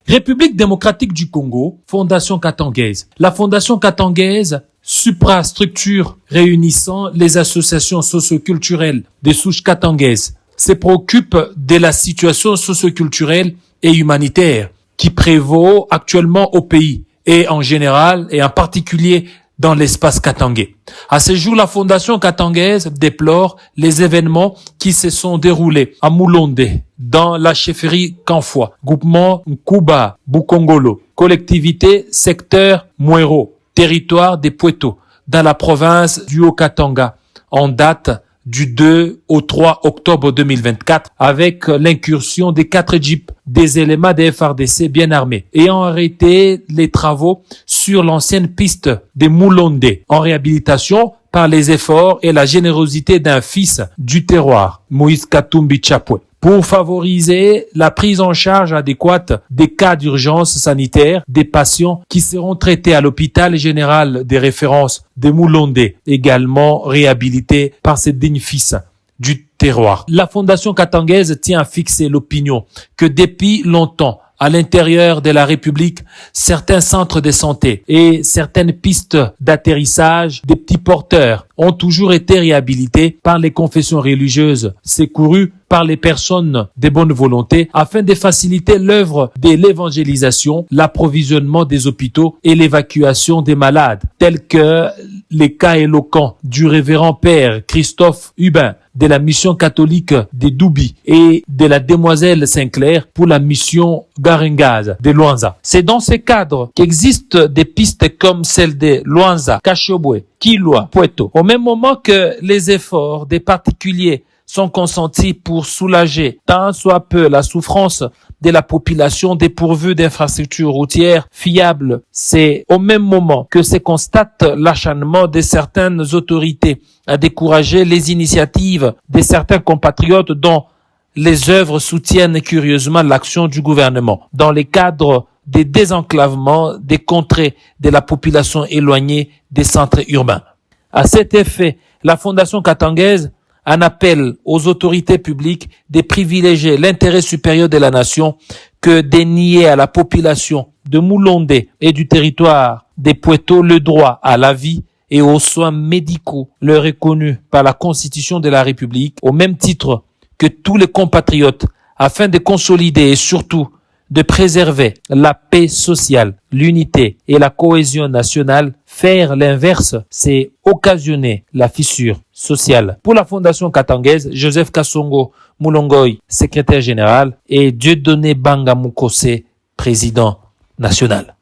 République démocratique du Congo, Fondation Katangaise. La Fondation Katangaise, suprastructure réunissant les associations socioculturelles des souches katangaises, se préoccupe de la situation socioculturelle et humanitaire qui prévaut actuellement au pays et en général et en particulier dans l'espace katangais. À ce jour, la Fondation Katangaise déplore les événements qui se sont déroulés à Moulonde, dans la chefferie Kanfoua, groupement Nkuba, Bukongolo, collectivité secteur Mouero, territoire des Pweto, dans la province du Haut-Katanga, en date du 2 au 3 octobre 2024, avec l'incursion des 4 jeeps, des éléments des FARDC bien armés, ayant arrêté les travaux sur l'ancienne piste de Moulonde, en réhabilitation par les efforts et la générosité d'un fils du terroir, Moïse Katumbi Chapwe, pour favoriser la prise en charge adéquate des cas d'urgence sanitaire des patients qui seront traités à l'hôpital général des références de Moulonde, également réhabilité par ces dignes fils du terroir. La Fondation Katangaise tient à fixer l'opinion que depuis longtemps, à l'intérieur de la République, certains centres de santé et certaines pistes d'atterrissage des petits porteurs ont toujours été réhabilités par les confessions religieuses secourues par les personnes de bonne volonté afin de faciliter l'œuvre de l'évangélisation, l'approvisionnement des hôpitaux et l'évacuation des malades, tels que les cas éloquents du révérend père Christophe Hubin de la mission catholique de Doubi et de la demoiselle Sinclair pour la mission Garingaz de Luanza. C'est dans ce cadre qu'existent des pistes comme celle de Luanza, Kashobwe, Kilwa, Pweto. Au même moment que les efforts des particuliers sont consentis pour soulager tant soit peu la souffrance de la population dépourvue d'infrastructures routières fiables, c'est au même moment que se constate l'acharnement de certaines autorités à décourager les initiatives de certains compatriotes dont les œuvres soutiennent curieusement l'action du gouvernement dans les cadres des désenclavements des contrées de la population éloignée des centres urbains. À cet effet, la Fondation Katangaise en appelle aux autorités publiques de privilégier l'intérêt supérieur de la nation que de nier à la population de Moulonde et du territoire des Pweto le droit à la vie et aux soins médicaux leur reconnus par la Constitution de la République au même titre que tous les compatriotes afin de consolider et surtout de préserver la paix sociale, l'unité et la cohésion nationale. Faire l'inverse, c'est occasionner la fissure sociale. Pour la Fondation Katangaise, Joseph Kassongo Moulongoy, secrétaire général, et Dieudonné Banga Mukose, président national.